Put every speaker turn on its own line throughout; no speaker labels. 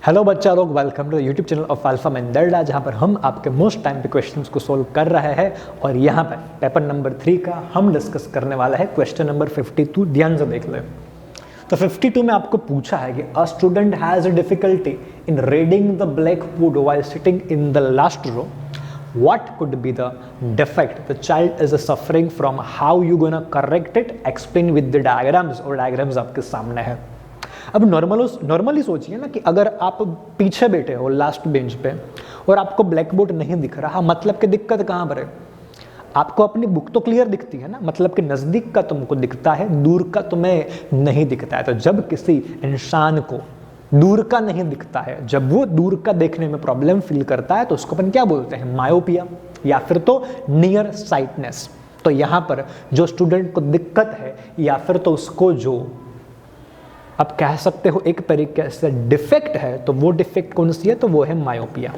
Hello बच्चा लोग, welcome to YouTube channel of alpha मेंदर्डा, जहाँ पर हम आपके मोस्ट टाइम पे क्वेश्चंस को सोल्व कर रहे हैं। और यहाँ पर पेपर नंबर 3 का हम डिस्कस करने वाला है क्वेश्चन नंबर 52। ध्यान से देख ले। तो 52 में आपको पूछा है कि a student has a difficulty in reading the black board while sitting in the last row. What could be the defect the child is suffering from? How you gonna correct it? Explain with the diagrams। और diagrams आपके सामने है। अब normally सोचिए ना कि अगर आप पीछे बैठे हो लास्ट बेंच पे और आपको ब्लैक बोर्ड नहीं दिख रहा, मतलब कि दिक्कत कहाँ पर है? आपको अपनी बुक तो क्लियर दिखती है ना, मतलब कि नजदीक का तुमको दिखता है, दूर का तुम्हें नहीं दिखता है। तो जब किसी इंसान को दूर का नहीं दिखता है, जब वो दूर का देखने में प्रॉब्लम फील करता है, तो उसको अपन क्या बोलते हैं? मायोपिया या फिर तो नियर साइटनेस। तो यहां पर जो स्टूडेंट को दिक्कत है या फिर तो उसको जो आप कह सकते हो एक तरीके से डिफेक्ट है, तो वो डिफेक्ट कौन सी है? तो वो है मायोपिया।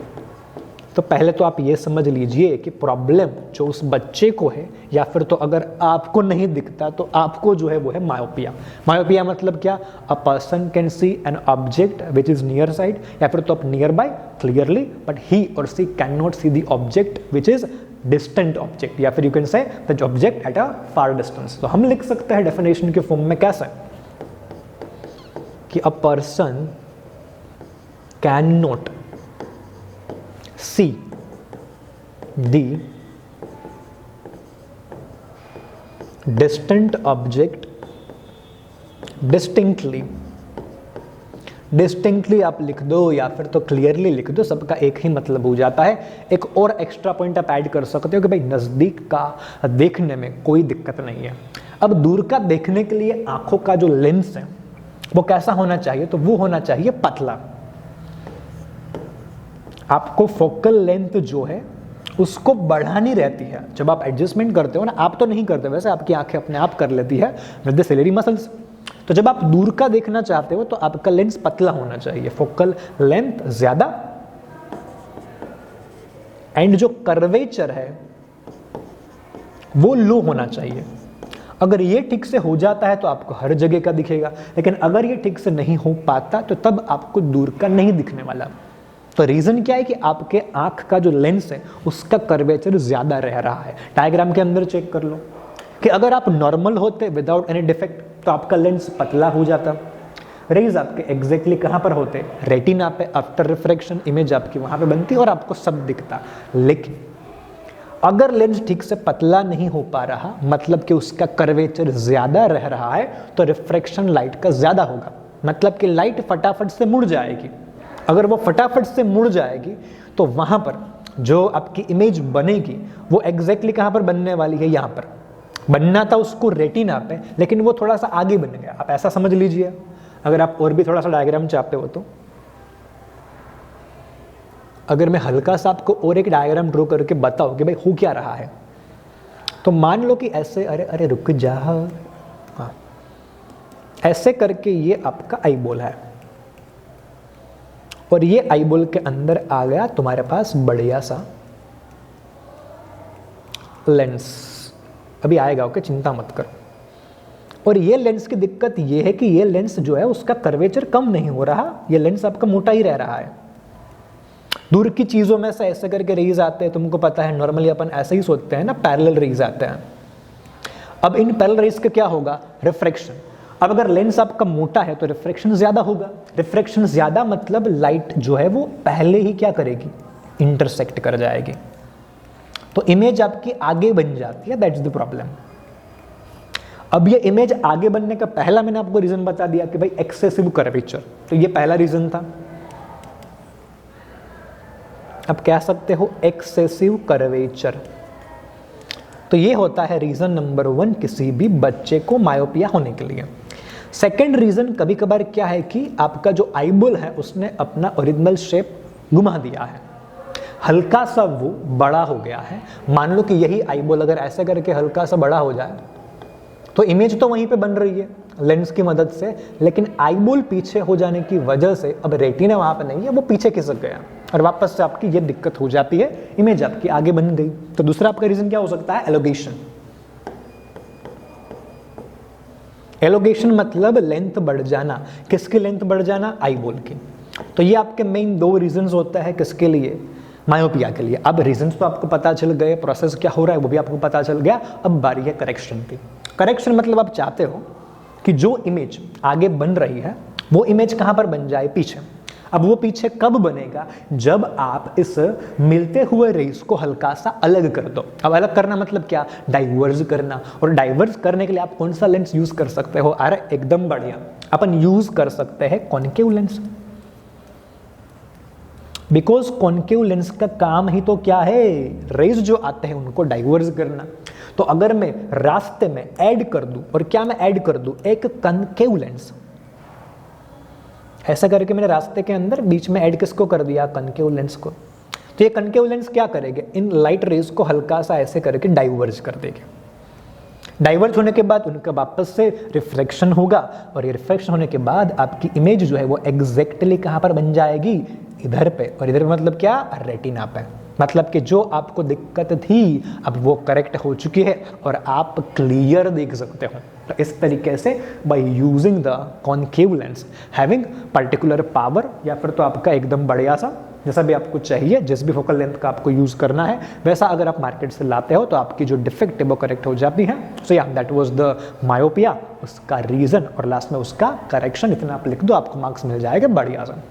तो पहले तो आप ये समझ लीजिए कि प्रॉब्लम जो उस बच्चे को है या फिर तो अगर आपको नहीं दिखता तो आपको जो है वो है मायोपिया। मायोपिया मतलब क्या? A person can see an object which is near side, या फिर तो आप near by clearly, but he और see can not see the object which is distant object, या फिर you can say the object at a far distance. तो हम लिख सकते हैं डेफिनेशन के फॉर्म में कैसे कि अ person can not see the distant object distinctly। Distinctly आप लिख दो या फिर तो क्लियरली लिख दो, सबका एक ही मतलब हो जाता है। एक और एक्स्ट्रा पॉइंट आप ऐड कर सकते हो कि भाई नजदीक का देखने में कोई दिक्कत नहीं है। अब दूर का देखने के लिए आंखों का जो लेंस है वो कैसा होना चाहिए? तो वो होना चाहिए पतला। आपको फोकल लेंथ जो है उसको बढ़ानी रहती है। जब आप एडजस्टमेंट करते हो ना, आप तो नहीं करते, वैसे आपकी आंखें अपने आप कर लेती है विद द सिलेरी मसल्स। तो जब आप दूर का देखना चाहते हो तो आपका लेंस पतला होना चाहिए, फोकल लेंथ ज्यादा, एंड जो कर्वेचर है वो लो होना चाहिए। अगर ये ठीक से हो जाता है तो आपको हर जगह का दिखेगा, लेकिन अगर ये ठीक से नहीं हो पाता तो तब आपको दूर का नहीं दिखने वाला। तो रीजन क्या है कि आपके आंख का जो लेंस है उसका कर्वेचर ज्यादा रह रहा है। डायग्राम के अंदर चेक कर लो कि अगर आप नॉर्मल होते विदाउट एनी डिफेक्ट तो आपका लेंस पतला हो जाता। रेज आपके एग्जैक्टली कहां पर होते? रेटिना पे। आफ्टर रिफ्रैक्शन इमेज आपकी वहां पे बनती और आपको सब दिखता। लेकिन अगर लेंस ठीक से पतला नहीं हो पा रहा, मतलब कि उसका कर्वेचर ज्यादा रह रहा है, तो रिफ्रैक्शन लाइट का ज्यादा होगा, मतलब कि लाइट फटाफट से मुड़ जाएगी। अगर वो फटाफट से मुड़ जाएगी तो वहां पर जो आपकी इमेज बनेगी वो एग्जैक्टली कहां पर बनने वाली है? यहां पर बनना था उसको रेटिना पे, लेकिन वो थोड़ा सा आगे बन गया। आप ऐसा समझ लीजिए। अगर आप और भी थोड़ा सा डायग्राम चाहते हो तो अगर मैं हल्का सा आपको और एक डायग्राम ड्रॉ करके बताऊं कि भाई हो क्या रहा है, तो मान लो कि ऐसे, अरे अरे रुक जा, हाँ, ऐसे करके ये आपका आई बॉल है और ये आईबॉल के अंदर आ गया तुम्हारे पास बढ़िया सा लेंस। अभी आएगा, ओके, चिंता मत कर। और ये लेंस की दिक्कत ये है कि ये लेंस जो है उसका कर्वेचर कम नहीं हो रहा, ये लेंस आपका मोटा ही रह रहा है। दूर की चीजों में से ऐसे करके रेज आते हैं, तुमको पता है नॉर्मली अपन ऐसे ही सोचते हैं ना, पैरेलल रेज आते हैं। अब इन पैरेलल रेज का क्या होगा? रिफ्रैक्शन। अब अगर लेंस आपका मोटा है तो रिफ्रैक्शन ज्यादा होगा। रिफ्रैक्शन ज्यादा मतलब लाइट जो है वो पहले ही क्या करेगी? इंटरसेक्ट कर जाएगी, तो इमेज आपकी आगे बन जाती है। That's the problem. अब ये इमेज आगे बनने का पहला मैंने आपको रीजन बता दिया कि भाई एक्सेसिव कर्वेचर, तो ये पहला रीजन था। अब कह सकते हो एक्सेसिव कर्वेचर, तो ये होता है रीजन नंबर 1 किसी भी बच्चे को मायोपिया होने के लिए। सेकेंड रीजन कभी कभार क्या है कि आपका जो आईबॉल है उसने अपना ओरिजिनल शेप घुमा दिया है, हल्का सा वो बड़ा हो गया है। मान लो कि यही आईबॉल अगर ऐसे करके हल्का सा बड़ा हो जाए तो इमेज तो वहीं पे बन रही है लेंस की मदद से, लेकिन आईबॉल पीछे हो जाने की वजह से अब रेटिना वहां पे नहीं है, वो पीछे खिसक गया और वापस से आपकी ये दिक्कत हो जाती है, इमेज आपकी आगे बन गई। तो दूसरा आपका रीजन क्या हो सकता है? एलोगेशन। एलोगेशन मतलब लेंथ बढ़ जाना। किसकी लेंथ बढ़ जाना? आईबॉल की। तो ये आपके मेन 2 रीजंस होता है किसके लिए, मायोपिया के लिए। अब रीजंस तो आपको पता चल गए, प्रोसेस क्या हो रहा है वो भी आपको पता चल गया। अब बारी है करेक्शन की। करेक्शन मतलब आप चाहते हो कि जो इमेज आगे बन रही है वो इमेज कहां पर बन जाए, पीछे। अब वो पीछे कब बनेगा, जब आप इस मिलते हुए रेस को हल्का सा अलग कर दो। अब अलग करना मतलब क्या, डाइवर्ज करना। और डाइवर्ज करने के लिए आप कौन सा लेंस यूज कर सकते हो, अरे एकदम बढ़िया, अपन यूज कर सकते हैं concave lens. Because concave lens का काम ही तो क्या है, रेज जो आते हैं उनको डाइवर्ज करना। तो अगर मैं रास्ते में ऐड कर दूं, और क्या मैं ऐड कर दूं, एक कॉन्केव लेंस, ऐसा करके मैंने रास्ते के अंदर बीच में ऐड किसको कर दिया, कॉन्केव लेंस को। तो ये कॉन्केव लेंस क्या करेगा, इन लाइट रेज को हल्का सा ऐसे करके डाइवर्ज कर देगा। डाइवर्ज होने के बाद उनका वापस से रिफ्लेक्शन होगा, और ये रिफ्लेक्शन होने के बाद आपकी इमेज जो है वो एग्जैक्टली कहां पर बन जाएगी, इधर पे। और इधर मतलब क्या, रेटिना पे। मतलब कि जो आपको दिक्कत थी अब वो करेक्ट हो चुकी है और आप क्लियर देख सकते हो। तो इस तरीके से by using the concave lens having particular power, या फिर तो आपका एकदम बढ़िया सा जैसा भी आपको चाहिए, जिस भी फोकल लेंथ का आपको यूज करना है वैसा अगर आप मार्केट से लाते हो तो आपकी जो डिफेक्ट है वो करेक्ट हो जाती है। सो या दैट वाज द मायोपिया, उसका रीजन और लास्ट में उसका करेक्शन। इतना आप लिख दो, आपको मार्क्स मिल जाएगा बढ़िया सा।